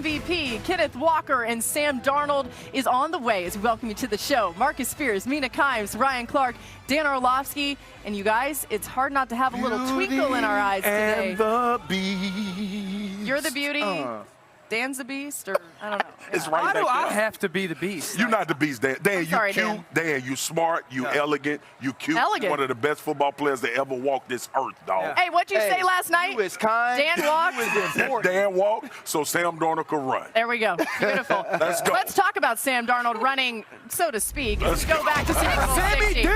MVP Kenneth Walker and Sam Darnold is on the way as we welcome you to the show. Marcus Spears, Mina Kimes, Ryan Clark, Dan Orlovsky, and you guys, it's hard not to have a little twinkle in our eyes today. And the Beast. You're the beauty. Dan's the beast, or I don't know. It's right Why do I there. have to be the beast? You're not the beast, Dan. Dan, you sorry, cute. Dan, you smart. You elegant. You cute. Elegant. One of the best football players that ever walked this earth, dog. Hey, what'd you say last night? You is kind. Dan walked. You is important. Dan walked, so Sam Darnold could run. There we go. Beautiful. Let's go. Let's talk about Sam Darnold running, so to speak. Let's go back to Super Bowl Sammy 60. D!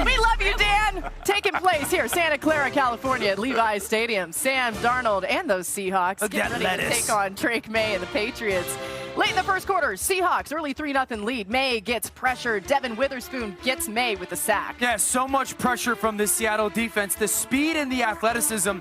We love you, Dan. Taking place here, Santa Clara, California, at Levi's Stadium. Sam Darnold and those Seahawks Look getting at ready to lettuce. take on Drake May and the Patriots. Late in the first quarter, Seahawks early 3-0 lead. May gets pressure. Devin Witherspoon gets May with the sack. Yeah, so much pressure from the Seattle defense. The speed and the athleticism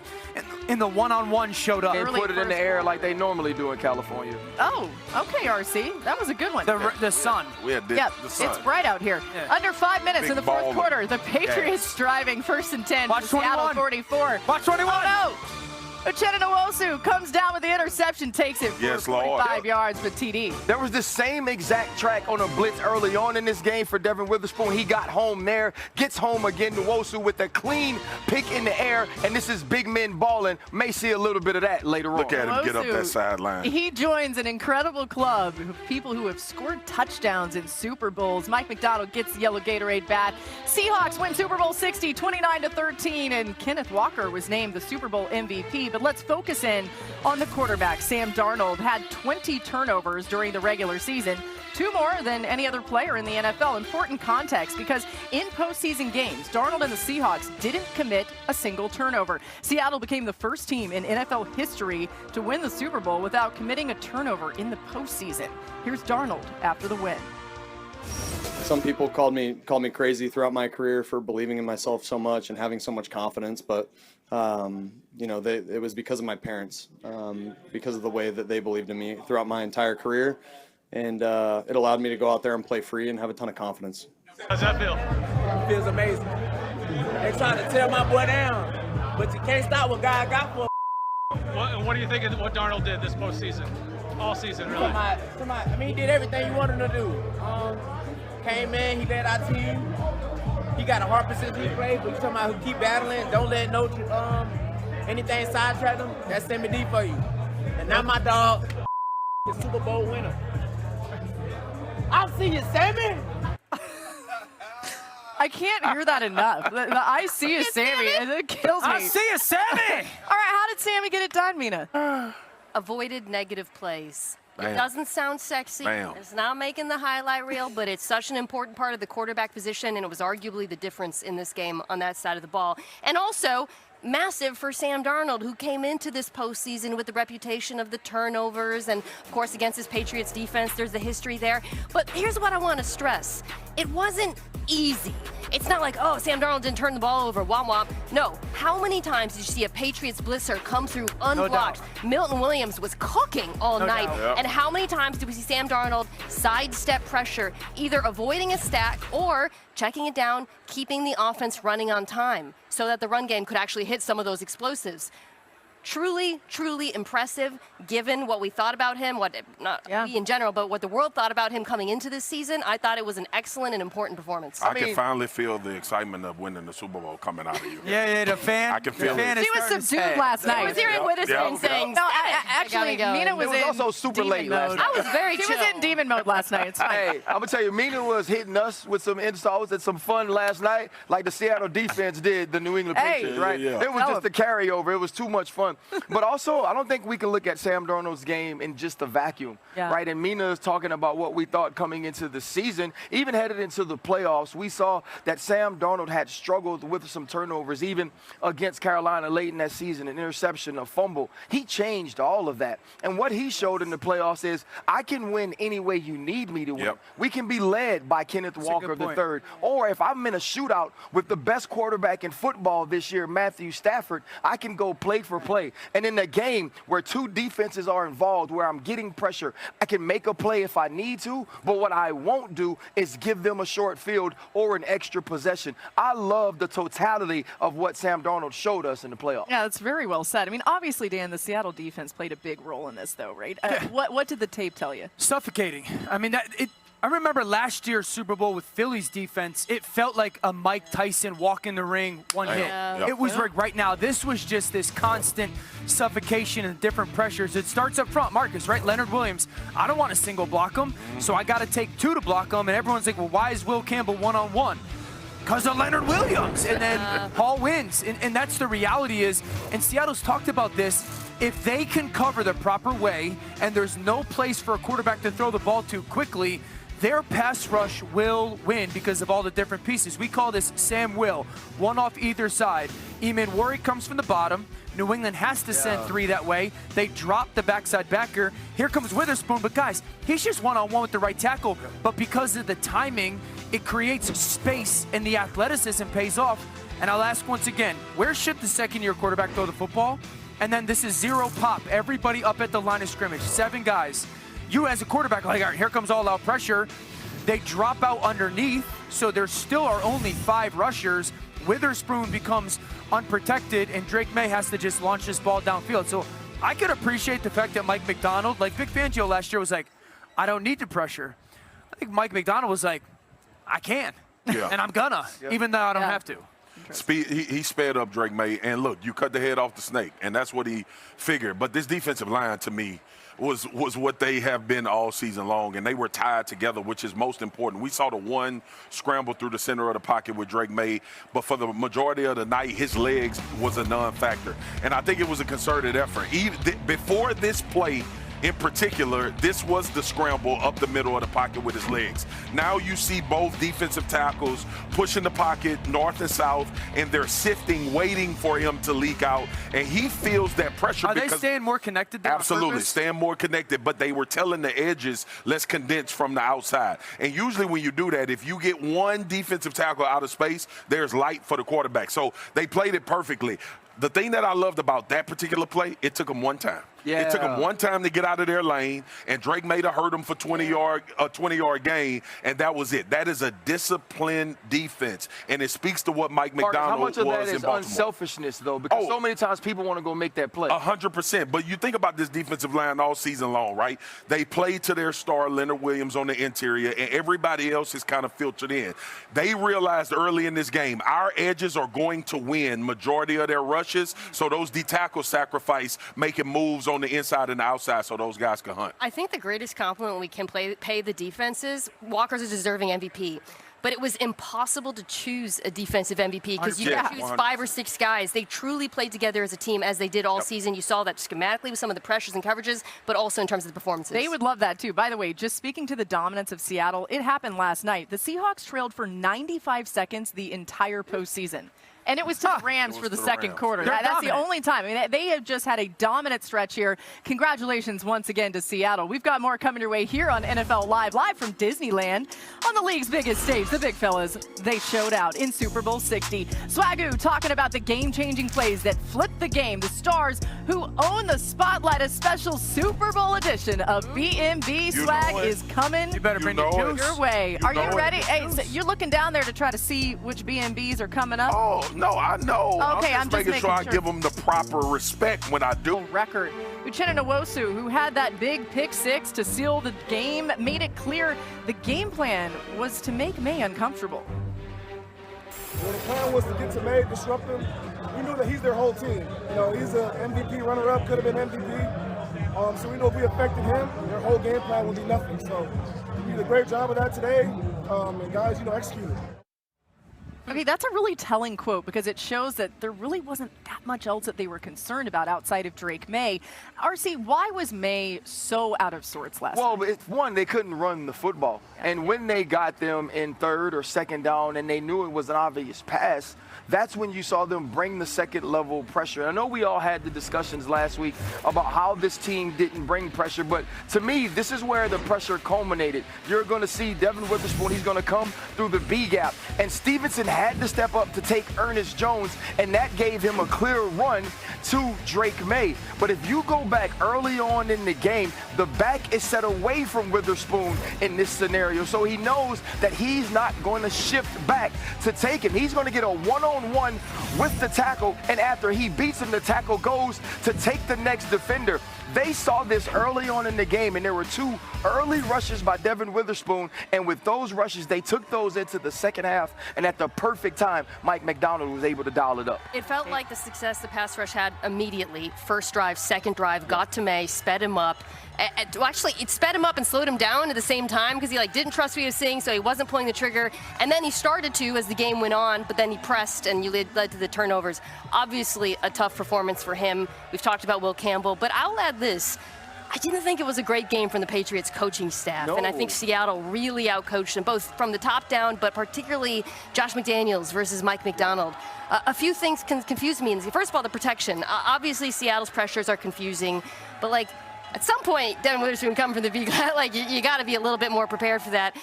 in the one-on-one showed up. They Early put it in first the air quarter. like they normally do in California. Oh, okay, RC. That was a good one. The sun. We had the, Yeah, the sun. it's bright out here. Yeah. Under 5 minutes Big in the fourth baller. quarter, the Patriots driving 1st and 10 Watch to Seattle 21. 44. Watch 21. Oh, no! Uchenna Nwosu comes down with the interception, takes it for Yes, Lord. 45 yards with TD. There was the same exact track on a blitz early on in this game for Devin Witherspoon. He got home there, gets home again to Nwosu with a clean pick in the air, and this is big men balling. May see a little bit of that later on. Look at him get up that Nwosu, sideline. He joins an incredible club of people who have scored touchdowns in Super Bowls. Mike McDonald gets the yellow Gatorade bat. Seahawks win Super Bowl 60, 29-13, and Kenneth Walker was named the Super Bowl MVP. But let's focus in on the quarterback. Sam Darnold had 20 turnovers during the regular season, 2 more than any other player in the NFL. Important context, because in postseason games, Darnold and the Seahawks didn't commit a single turnover. Seattle became the first team in NFL history to win the Super Bowl without committing a turnover in the postseason. Here's Darnold after the win. Some people called me crazy throughout my career for believing in myself so much and having so much confidence, but you know, it was because of my parents, because of the way that they believed in me throughout my entire career, and it allowed me to go out there and play free and have a ton of confidence. How's that feel? It feels amazing. They trying to tear my boy down, but you can't stop what God got for. What do you think of what Darnold did this postseason? All season, really? I mean, he did everything you wanted him to do. Came in, he led our team. He got a hard position he played, but you talking about who keep battling, don't let anything sidetrack him. That's Sammy D for you. And now my dog, the Super Bowl winner. I see you, Sammy. I can't hear that enough. The I see is Sammy, and it kills me. I see you, Sammy. All right, how did Sammy get it done, Mina? Avoided negative plays. It Bam. doesn't sound sexy. Bam. It's not making the highlight reel, but it's such an important part of the quarterback position, and it was arguably the difference in this game on that side of the ball. And also, massive for Sam Darnold, who came into this postseason with the reputation of the turnovers, and of course against his Patriots defense, there's the history there. But here's what I want to stress. It wasn't easy. It's not like, oh, Sam Darnold didn't turn the ball over, womp womp. No, how many times did you see a Patriots blitzer come through unblocked? Milton Williams was cooking all night. doubt. And how many times did we see Sam Darnold sidestep pressure, either avoiding a stack or checking it down, keeping the offense running on time so that the run game could actually hit some of those explosives. Truly, truly impressive, given what we thought about him, not we in general, but what the world thought about him coming into this season. I thought it was an excellent and important performance. I can finally feel the excitement of winning the Super Bowl coming out of you. Yeah, the fan. I can feel it. She was subdued last night. I was hearing Witherspoon saying, No, actually, actually, Mina was It was in also super demon late last mode. night. I was very She chill. was in demon mode last night. It's fine. Hey, I'm gonna tell you, Mina was hitting us with some installs and some fun last night, like the Seattle defense did the New England Hey. Patriots, right? Yeah, yeah. It was just a carryover. It was too much fun. But also, I don't think we can look at Sam Darnold's game in just a vacuum, right? And Mina is talking about what we thought coming into the season, even headed into the playoffs. We saw that Sam Darnold had struggled with some turnovers, even against Carolina late in that season, an interception, a fumble. He changed all of that. And what he showed in the playoffs is, I can win any way you need me to win. Yep. We can be led by Kenneth Walker III. Or if I'm in a shootout with the best quarterback in football this year, Matthew Stafford, I can go play for play. play. And in a game where two defenses are involved, where I'm getting pressure, I can make a play if I need to, but what I won't do is give them a short field or an extra possession. I love the totality of what Sam Darnold showed us in the playoffs. Yeah, that's very well said. I mean, obviously, Dan, the Seattle defense played a big role in this, though, right? What did the tape tell you? Suffocating. I mean, I remember last year's Super Bowl with Philly's defense. It felt like a Mike Tyson walk in the ring, one hit. Yeah. It was like right now. This was just this constant suffocation and different pressures. It starts up front, Marcus, right? Leonard Williams. I don't want to single block him, so I got to take two to block him. And everyone's like, well, why is Will Campbell one-on-one? Because of Leonard Williams. And then Paul wins. And that's the reality is, and Seattle's talked about this, if they can cover the proper way and there's no place for a quarterback to throw the ball to quickly, their pass rush will win because of all the different pieces. We call this Sam Will, one off either side. Eamon Worry comes from the bottom. New England has to send three that way. They drop the backside backer. Here comes Witherspoon, but guys, he's just one-on-one with the right tackle. But because of the timing, it creates space and the athleticism pays off. And I'll ask once again, where should the second-year quarterback throw the football? And then this is zero pop. Everybody up at the line of scrimmage, 7 guys. You as a quarterback, like, all right, here comes all-out pressure. They drop out underneath, so there still are only 5 rushers. Witherspoon becomes unprotected, and Drake May has to just launch this ball downfield. So I could appreciate the fact that Mike Macdonald, like Vic Fangio last year was like, I don't need to pressure. I think Mike Macdonald was like, I can, and I'm gonna, even though I don't have to. He sped up Drake May, and look, you cut the head off the snake, and that's what he figured. But this defensive line, to me, was what they have been all season long, and they were tied together, which is most important. We saw the one scramble through the center of the pocket with Drake May, but for the majority of the night, his legs was a non-factor. And I think it was a concerted effort. Even before this play, in particular, this was the scramble up the middle of the pocket with his legs. Now you see both defensive tackles pushing the pocket north and south, and they're sifting, waiting for him to leak out, and he feels that pressure. Are they staying more connected? Absolutely, staying more connected, but they were telling the edges, let's condense from the outside. And usually when you do that, if you get one defensive tackle out of space, there's light for the quarterback. So they played it perfectly. The thing that I loved about that particular play, it took them one time. It took them one time to get out of their lane, and Drake made hurt him for a 20-yard gain, and that was it. That is a disciplined defense, and it speaks to what Mike Macdonald was in Baltimore. How much of that is unselfishness, though? Because so many times people want to go make that play. 100%. But you think about this defensive line all season long, right? They played to their star, Leonard Williams, on the interior, and everybody else is kind of filtered in. They realized early in this game, our edges are going to win majority of their rushes, so those D-tackles sacrifice making moves on the inside and the outside so those guys can hunt. I think the greatest compliment we can pay the defense is Walker's a deserving MVP. But it was impossible to choose a defensive MVP because you could choose 5 or 6 guys. They truly played together as a team as they did all season. You saw that schematically with some of the pressures and coverages, but also in terms of the performances. They would love that too. By the way, just speaking to the dominance of Seattle, it happened last night. The Seahawks trailed for 95 seconds the entire postseason. And it was to the Rams for the second quarter. That's the only time. I mean, they have just had a dominant stretch here. Congratulations once again to Seattle. We've got more coming your way here on NFL Live from Disneyland. On the league's biggest stage, the big fellas, they showed out in Super Bowl 60. Swagoo talking about the game-changing plays that flipped the game. The stars who own the spotlight, a special Super Bowl edition of BMB Swag is coming. You better bring it your way. Are you ready? Hey, so you're looking down there to try to see which BMBs are coming up? Oh, no, I know. Okay, I'm just making sure I give them the proper respect when I do. Record. Uchenna Nwosu, who had that big pick 6 to seal the game, made it clear the game plan was to make May uncomfortable. Well, the plan was to get to May, disrupt him. We knew that he's their whole team. You know, he's an MVP runner-up, could have been MVP. So we know if we affected him, their whole game plan would be nothing. So we did a great job of that today. And guys, executed. Okay, that's a really telling quote because it shows that there really wasn't that much else that they were concerned about outside of Drake May. RC, why was May so out of sorts last night? Well, one, they couldn't run the football. And when they got them in third or second down and they knew it was an obvious pass, that's when you saw them bring the second level pressure. I know we all had the discussions last week about how this team didn't bring pressure, but to me, this is where the pressure culminated. You're going to see Devin Witherspoon, he's going to come through the B gap. And Stevenson had to step up to take Ernest Jones, and that gave him a clear run to Drake May. But if you go back early on in the game, the back is set away from Witherspoon in this scenario, so he knows that he's not going to shift back to take him. He's going to get a one-on-one with the tackle, and after he beats him, the tackle goes to take the next defender. They saw this early on in the game, and there were 2 early rushes by Devin Witherspoon, and with those rushes, they took those into the second half, and at the perfect time, Mike McDonald was able to dial it up. It felt like the success the pass rush had immediately. First drive, second drive, got to May, sped him up. Actually, it sped him up and slowed him down at the same time because he didn't trust what he was seeing, so he wasn't pulling the trigger. And then he started to as the game went on, but then he pressed and you led to the turnovers. Obviously, a tough performance for him. We've talked about Will Campbell, but I'll add this. I didn't think it was a great game from the Patriots coaching staff, and I think Seattle really outcoached them, both from the top down, but particularly Josh McDaniels versus Mike McDonald. A few things confused me. First of all, the protection. Obviously, Seattle's pressures are confusing, but at some point, Devin Witherspoon coming from the V, you got to be a little bit more prepared for that.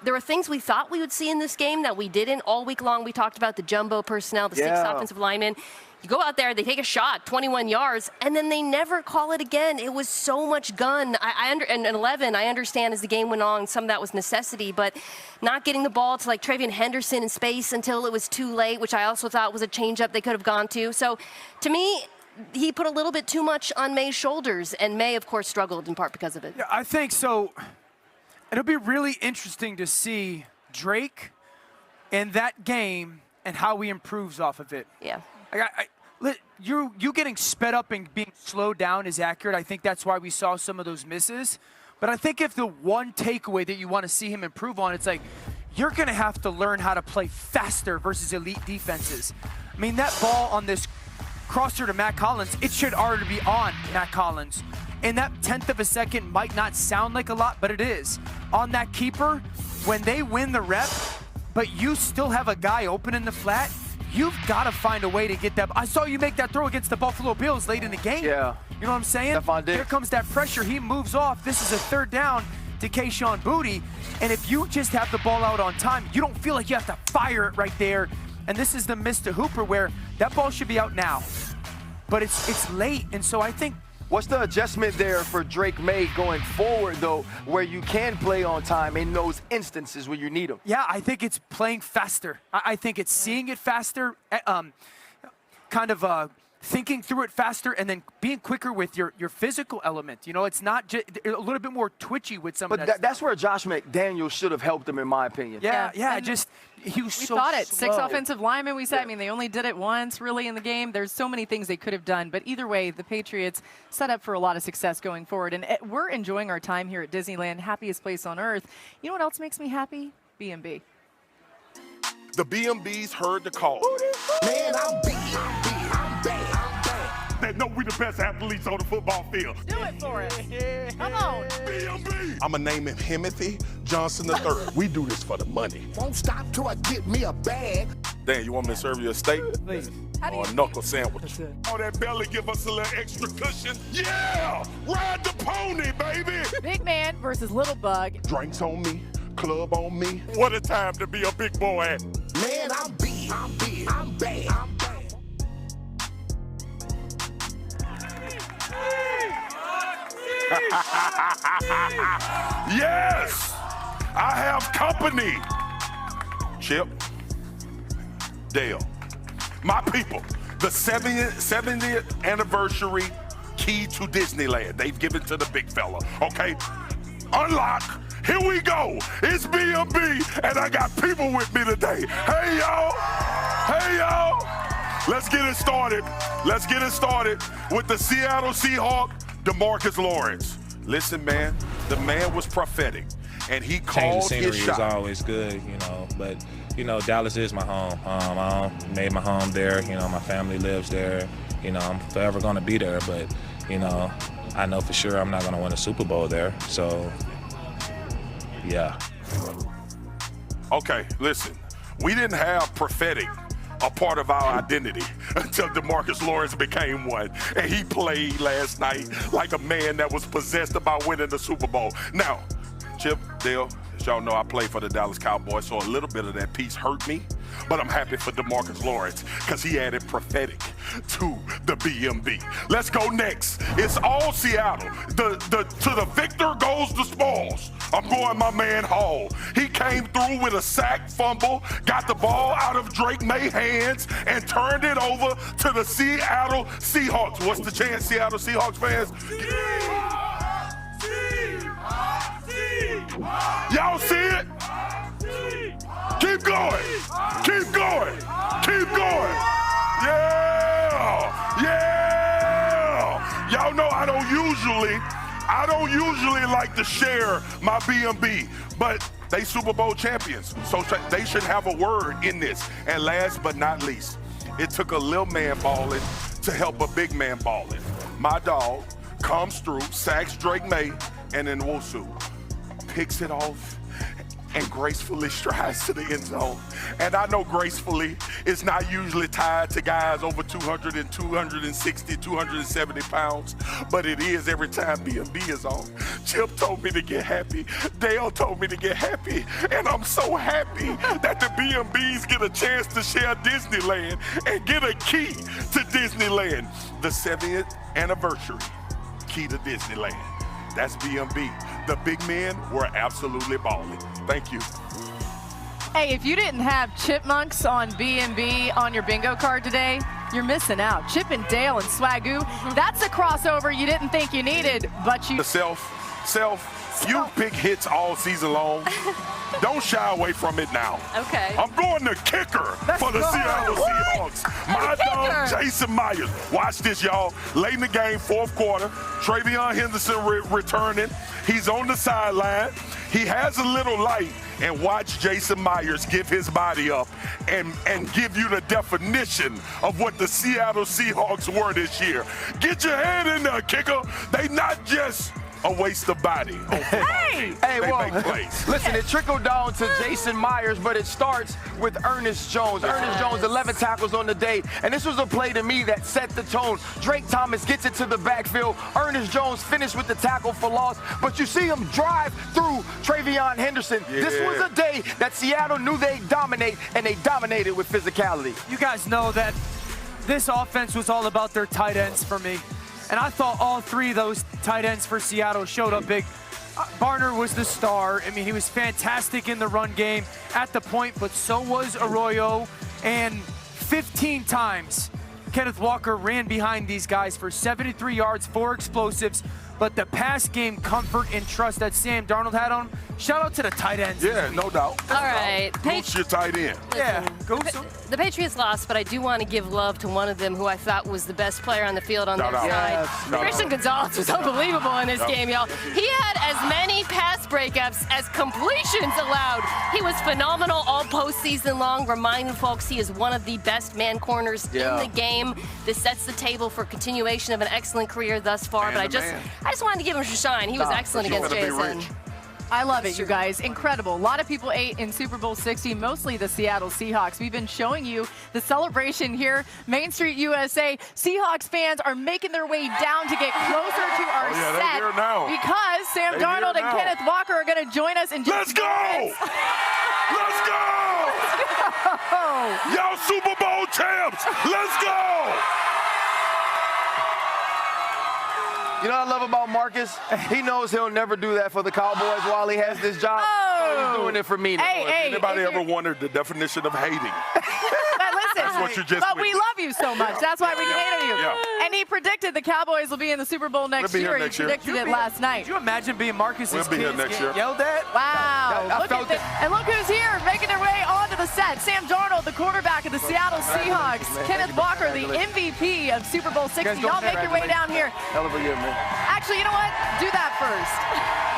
There were things we thought we would see in this game that we didn't. All week long, we talked about the jumbo personnel, the 6 offensive linemen. You go out there, they take a shot, 21 yards, and then they never call it again. It was so much gun. And 11, I understand as the game went on, some of that was necessity, but not getting the ball to Travion Henderson in space until it was too late, which I also thought was a changeup they could have gone to. So to me, he put a little bit too much on May's shoulders, and May, of course, struggled in part because of it. Yeah, I think so. It'll be really interesting to see Drake in that game and how he improves off of it. Yeah. You getting sped up and being slowed down is accurate. I think that's why we saw some of those misses. But I think if the one takeaway that you want to see him improve on, it's you're going to have to learn how to play faster versus elite defenses. I mean, that ball on this crosser to Matt Collins, it should already be on Matt Collins. And that 1/10 of a second might not sound like a lot, but it is. On that keeper, when they win the rep, but you still have a guy open in the flat, you've got to find a way to get that. I saw you make that throw against the Buffalo Bills late in the game. Yeah. You know what I'm saying? Here comes that pressure. He moves off. This is a 3rd down to Kayshon Boutte. And if you just have the ball out on time, you don't feel like you have to fire it right there. And this is the miss to Hooper where that ball should be out now. But it's late, and so I think. What's the adjustment there for Drake May going forward, though, where you can play on time in those instances when you need them? Yeah, I think it's playing faster. I think it's seeing it faster, thinking through it faster, and then being quicker with your physical element. It's not just a little bit more twitchy with some of that. But that's where Josh McDaniels should have helped him, in my opinion. Yeah. He was so thought it. slow. 6 offensive linemen, we said. I mean, they only did it once, really, in the game. There's so many things they could have done. But either way, the Patriots set up for a lot of success going forward. And we're enjoying our time here at Disneyland, happiest place on earth. You know what else makes me happy? B&B. The B&B's heard the call. Man, I'm bad. They know we the best athletes on the football field. Do it for us. Come on. B&B. I'ma name him Himothy Johnson III. We do this for the money. Won't stop till I get me a bag. Dan, you want me to serve you a steak? Please. Or a knuckle sandwich? Oh, that belly give us a little extra cushion. Yeah! Ride the pony, baby! Big man versus little bug. Drinks on me, club on me. What a time to be a big boy. Man, I'm bad. Yes! I have company. Chip, Dale, my people, the 70th anniversary key to Disneyland. They've given to the big fella, okay? Unlock. Here we go. It's B&B, and I got people with me today. Hey, y'all. Let's get it started. With the Seattle Seahawks, DeMarcus Lawrence. Listen, man, the man was prophetic, and he called Change the his scenery shot. is always good, but, Dallas is my home. I made my home there. My family lives there. I'm forever going to be there, but, I know for sure I'm not going to win a Super Bowl there, so, yeah. Okay, listen, we didn't have prophetic a part of our identity until DeMarcus Lawrence became one. And he played last night like a man that was possessed about winning the Super Bowl. Now, Chip, Dale, as y'all know, I play for the Dallas Cowboys, so a little bit of that piece hurt me. But I'm happy for DeMarcus Lawrence because he added prophetic to the BMB. Let's go next. It's all Seattle. To the victor goes the spoils. I'm going my man Hall. He came through with a sack fumble, got the ball out of Drake May's hands, and turned it over to the Seattle Seahawks. What's the chance, Seattle Seahawks fans? Y'all see it? Keep going. Keep going. Keep going. Yeah. Yeah. Y'all know I don't usually like to share my BMB, but they Super Bowl champions, so they should have a word in this. And last but not least, it took a little man balling to help a big man balling. My dog comes through, sacks Drake May, and then Nwosu picks it off and gracefully strides to the end zone. And I know gracefully is not usually tied to guys over 200 and 260, 270 pounds, but it is every time B&B is on. Chip told me to get happy. Dale told me to get happy. And I'm so happy that the B&Bs get a chance to share Disneyland and get a key to Disneyland. The 70th anniversary key to Disneyland. That's B&B. The big men were absolutely balling. Thank you. Hey, if you didn't have chipmunks on B&B on your bingo card today, you're missing out. Chip and Dale and Swagoo, that's a crossover you didn't think you needed, but you... You pick hits all season long. Don't shy away from it now. Okay. I'm going to kicker for the Seattle Seahawks. My dog, Jason Myers. Watch this, y'all. Late in the game, fourth quarter, Travion Henderson returning. He's on the sideline. He has a little light. And watch Jason Myers give his body up and give you the definition of what the Seattle Seahawks were this year. Get your hand in there, kicker. They not just a waste of body. Hey, well, listen, it trickled down to Jason Myers, but it starts with Ernest Jones. Ernest Jones, 11 tackles on the day, and this was a play to me that set the tone. Drake Thomas gets it to the backfield. Ernest Jones finished with the tackle for loss, but you see him drive through Travion Henderson. Yeah. This was a day that Seattle knew they'd dominate, and they dominated with physicality. You guys know that this offense was all about their tight ends for me. And I thought all three of those tight ends for Seattle showed up big. Barner was the star. I mean, he was fantastic in the run game at the point, but so was Arroyo. And 15 times, Kenneth Walker ran behind these guys for 73 yards, 4 explosives. But the pass game comfort and trust that Sam Darnold had on him, shout out to the tight ends. Yeah, no doubt. All right. Goose your tight end. Yeah, Goose. The Patriots lost, but I do want to give love to one of them who I thought was the best player on the field on their side. Christian Gonzalez was unbelievable in this game, y'all. He had as many pass breakups as completions allowed. He was phenomenal all postseason long, reminding folks he is one of the best man corners in the game. This sets the table for continuation of an excellent career thus far, but I just wanted to give him a shine. He was excellent against Jason. I love it, you guys. Incredible. A lot of people ate in Super Bowl 60, mostly the Seattle Seahawks. We've been showing you the celebration here, Main Street, USA. Seahawks fans are making their way down to get closer to our set because Sam Darnold and Kenneth Walker are going to join us in just Let's go! Let's go! Y'all Super Bowl champs! Let's go! You know what I love about Marcus? He knows he'll never do that for the Cowboys while he has this job. So he's doing it for me now. Anybody ever wondered the definition of hating? That's what you just we love you so much. That's why we can hate on you. Yeah. And he predicted the Cowboys will be in the Super Bowl next year. He predicted it last night. Could you imagine being Marcus's kids getting yelled at? Wow. And look who's here, making their way onto the set. Sam Darnold, the quarterback of the Seattle Seahawks. Kenneth Walker, the MVP of Super Bowl 60. Y'all make your way down here. Hell of a year, man. Actually, you know what? Do that first.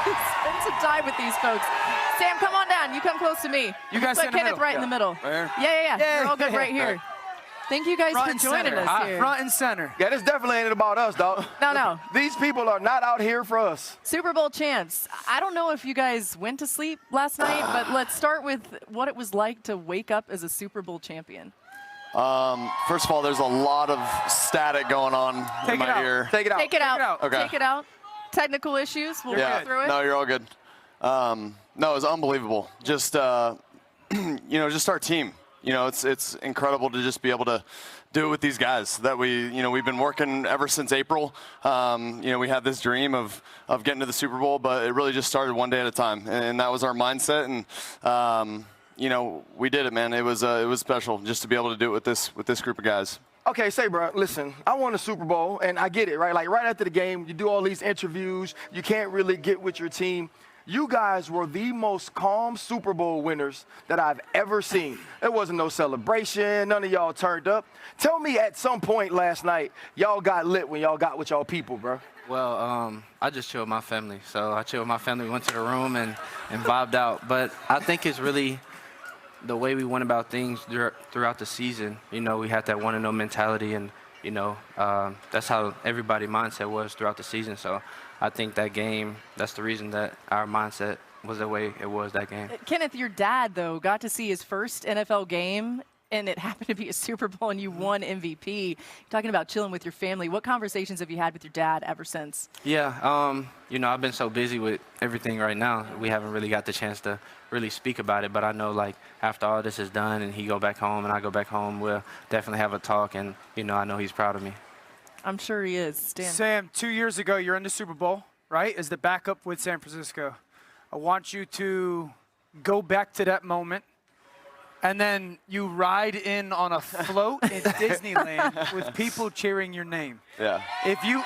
Spend some time with these folks. Sam, come on down. You come close to me. You guys put Kenneth right in the middle. Yeah. You're all good right here. Thank you guys for joining us here. Front and center. Yeah, this definitely ain't about us, dog. No. These people are not out here for us. Super Bowl champs. I don't know if you guys went to sleep last night, but let's start with what it was like to wake up as a Super Bowl champion. First of all, there's a lot of static going on in my ear. Take it out. Take it out. Okay. Take it out. Technical issues. We'll get through it. No, you're all good. No, it was unbelievable. Just, just our team. it's incredible to just be able to do it with these guys that we've been working ever since April. We had this dream of getting to the Super Bowl, but it really just started one day at a time, and that was our mindset. And we did it, man. It was special just to be able to do it with this group of guys. Okay, say, bro, listen, I won a Super Bowl, and I get it, right? Like, right after the game, you do all these interviews. You can't really get with your team. You guys were the most calm Super Bowl winners that I've ever seen. There wasn't no celebration. None of y'all turned up. Tell me at some point last night, y'all got lit when y'all got with y'all people, bro. Well, I just chilled with my family. So I chilled with my family, went to the room and vibed out. But I think it's really the way we went about things throughout the season. We had that want-to-know mentality, and, that's how everybody's mindset was throughout the season. So I think that game, that's the reason that our mindset was the way it was that game. Kenneth, your dad, though, got to see his first NFL game, and it happened to be a Super Bowl, and you won MVP. You're talking about chilling with your family. What conversations have you had with your dad ever since? Yeah, I've been so busy with everything right now, we haven't really got the chance to really speak about it. But I know, like, after all this is done and he go back home and I go back home, we'll definitely have a talk, and, I know he's proud of me. I'm sure he is. Stan. Sam, 2 years ago, you're in the Super Bowl, right, as the backup with San Francisco. I want you to go back to that moment, and then you ride in on a float in Disneyland with people cheering your name. Yeah. If you...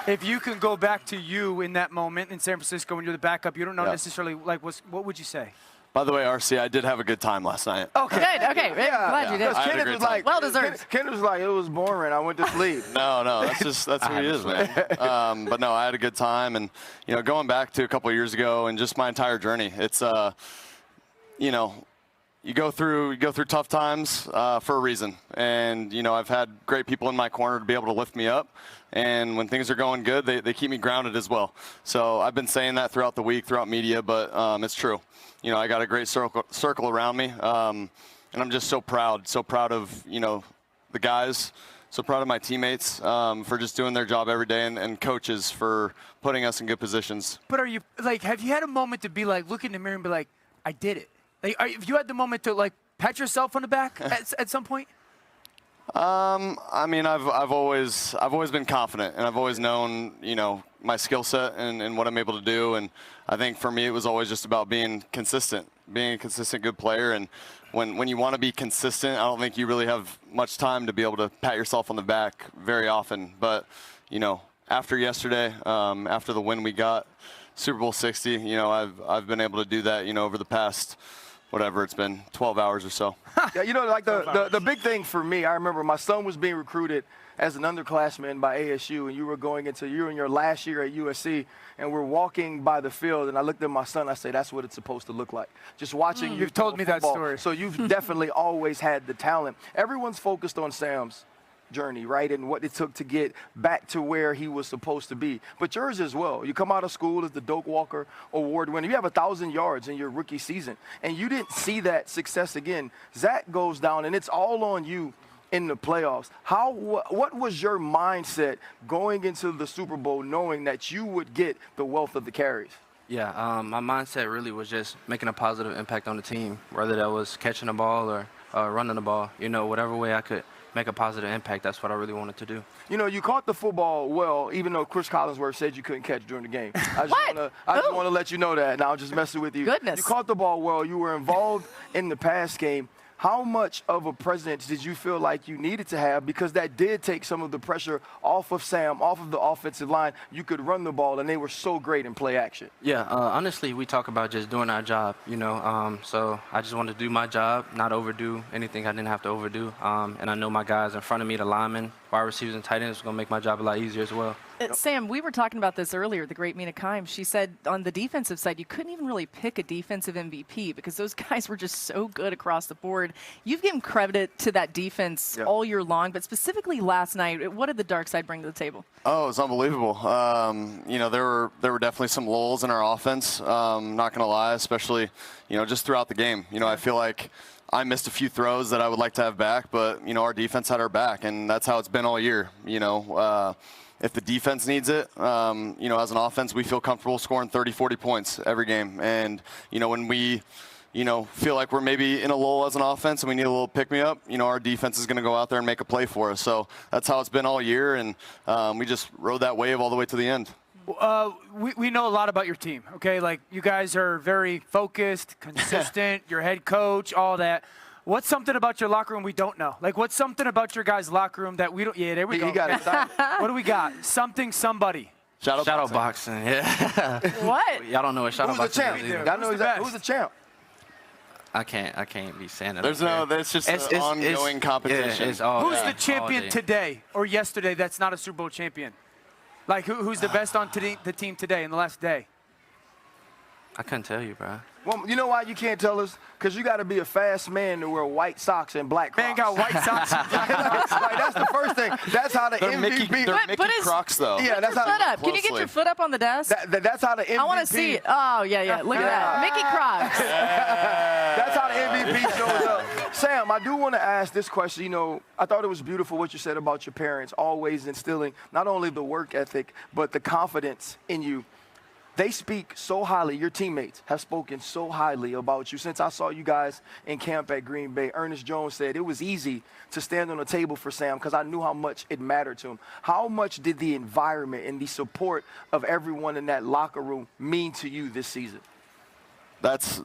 If you can go back to you in that moment in San Francisco when you're the backup, you don't know necessarily, like, what would you say? By the way, RC, I did have a good time last night. Okay. Good. Okay. Glad you did. Kenneth was like, well deserved. Kenneth was like, it was boring. I went to sleep. No, that's who he is, man. But no, I had a good time, and going back to a couple of years ago and just my entire journey, it's you go through tough times for a reason, and I've had great people in my corner to be able to lift me up, and when things are going good, they keep me grounded as well. So I've been saying that throughout the week, throughout media, but it's true. I got a great circle around me, and I'm just so proud of the guys, so proud of my teammates for just doing their job every day, and coaches for putting us in good positions. But are you, like, have you had a moment to be like, look in the mirror and be like, I did it? Like, have you had the moment to, like, pat yourself on the back at some point? I mean, I've always been confident, and I've always known, my skill set and what I'm able to do. And I think for me, it was always just about being consistent, being a consistent good player. And when you want to be consistent, I don't think you really have much time to be able to pat yourself on the back very often. But, after yesterday, after the win we got, Super Bowl 60, I've been able to do that, over the past, whatever it's been, 12 hours or so. Yeah, like the big thing for me, I remember my son was being recruited as an underclassman by ASU, and you were in your last year at USC, and we're walking by the field, and I looked at my son, I said, that's what it's supposed to look like. Just watching you. You've told me that story. So you've definitely always had the talent. Everyone's focused on Sam's journey, right, and what it took to get back to where he was supposed to be. But yours as well. You come out of school as the Doak Walker Award winner. You have 1,000 yards in your rookie season, and you didn't see that success again. Zach goes down, and it's all on you in the playoffs. What was your mindset going into the Super Bowl knowing that you would get the wealth of the carries? Yeah, my mindset really was just making a positive impact on the team, whether that was catching the ball or running the ball. Whatever way I could make a positive impact, that's what I really wanted to do. You caught the football well, even though Chris Collinsworth said you couldn't catch during the game. I just want to let you know that. Now I'm just messing with you. Goodness. You caught the ball well. You were involved in the pass game. How much of a presence did you feel like you needed to have? Because that did take some of the pressure off of Sam, off of the offensive line. You could run the ball, and they were so great in play action. Yeah, honestly, we talk about just doing our job, So I just wanted to do my job, not overdo anything I didn't have to overdo. And I know my guys in front of me, the linemen, wide receivers, and tight ends, was going to make my job a lot easier as well. Sam, we were talking about this earlier, the great Mina Kimes. She said on the defensive side, you couldn't even really pick a defensive MVP because those guys were just so good across the board. You've given credit to that defense all year long, but specifically last night, what did the dark side bring to the table? Oh, it's unbelievable. There were definitely some lulls in our offense, not going to lie, especially, just throughout the game. I feel like I missed a few throws that I would like to have back, but, our defense had our back, and that's how it's been all year. If the defense needs it, as an offense, we feel comfortable scoring 30, 40 points every game. And, when we, feel like we're maybe in a lull as an offense and we need a little pick-me-up, our defense is going to go out there and make a play for us. So that's how it's been all year, and we just rode that wave all the way to the end. We know a lot about your team, okay? Like, you guys are very focused, consistent, your head coach, all that. What's something about your locker room we don't know? Like, what's something about your guys' locker room that we don't – yeah, there we go. You got it. What do we got? Somebody. Shadow boxing, yeah. What? Y'all don't know what shadow boxing is either. I know who's the champ. I can't be saying that. There's just an ongoing competition. Who's the champion today or yesterday that's not a Super Bowl champion? Like, who's the best on the team today in the last day? I couldn't tell you, bro. Well, you know why you can't tell us? Because you got to be a fast man to wear white socks and black Crocs. Man got white socks. Like, that's the first thing. That's how the MVP. They're Mickey Crocs, though. Yeah, that's how. Foot up. Can you get your foot up on the desk? That's how the MVP. I want to see it. Oh, yeah. Look at that. Mickey Crocs. That's how the MVP shows up. Sam, I do want to ask this question. I thought it was beautiful what you said about your parents always instilling not only the work ethic, but the confidence in you. They speak so highly. Your teammates have spoken so highly about you. Since I saw you guys in camp at Green Bay, Ernest Jones said it was easy to stand on the table for Sam because I knew how much it mattered to him. How much did the environment and the support of everyone in that locker room mean to you this season? That's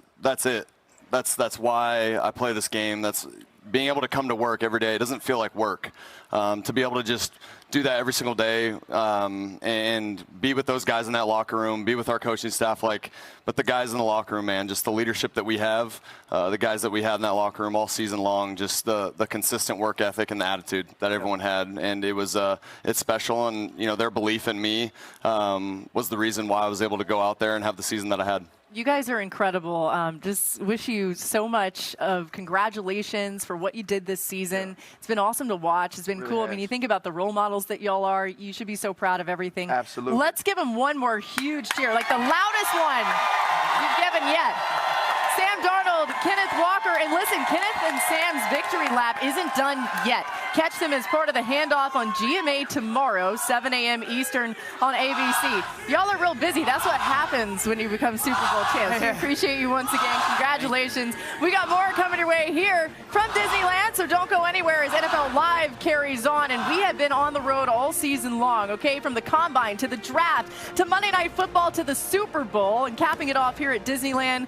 it. That's why I play this game. That's being able to come to work every day. It doesn't feel like work. To be able to just do that every single day and be with those guys in that locker room, be with our coaching staff, but the guys in the locker room, man, just the leadership that we have, the guys that we had in that locker room all season long, just the consistent work ethic and the attitude that everyone had. And it was, it's special. And, their belief in me was the reason why I was able to go out there and have the season that I had. You guys are incredible. Just wish you so much of congratulations for what you did this season. Yeah. It's been awesome to watch. It's been really cool. I mean, you think about the role models that y'all are. You should be so proud of everything. Absolutely. Let's give them one more huge cheer, like the loudest one you've given yet. Sam Darnold, Kenneth Walker, and listen, Kenneth and Sam's victory lap isn't done yet. Catch them as part of the handoff on GMA tomorrow, 7 a.m. Eastern on ABC. Y'all are real busy. That's what happens when you become Super Bowl champs. We appreciate you once again. Congratulations. We got more coming your way here from Disneyland, so don't go anywhere as NFL Live carries on. And we have been on the road all season long, okay? From the Combine to the Draft to Monday Night Football to the Super Bowl, and capping it off here at Disneyland.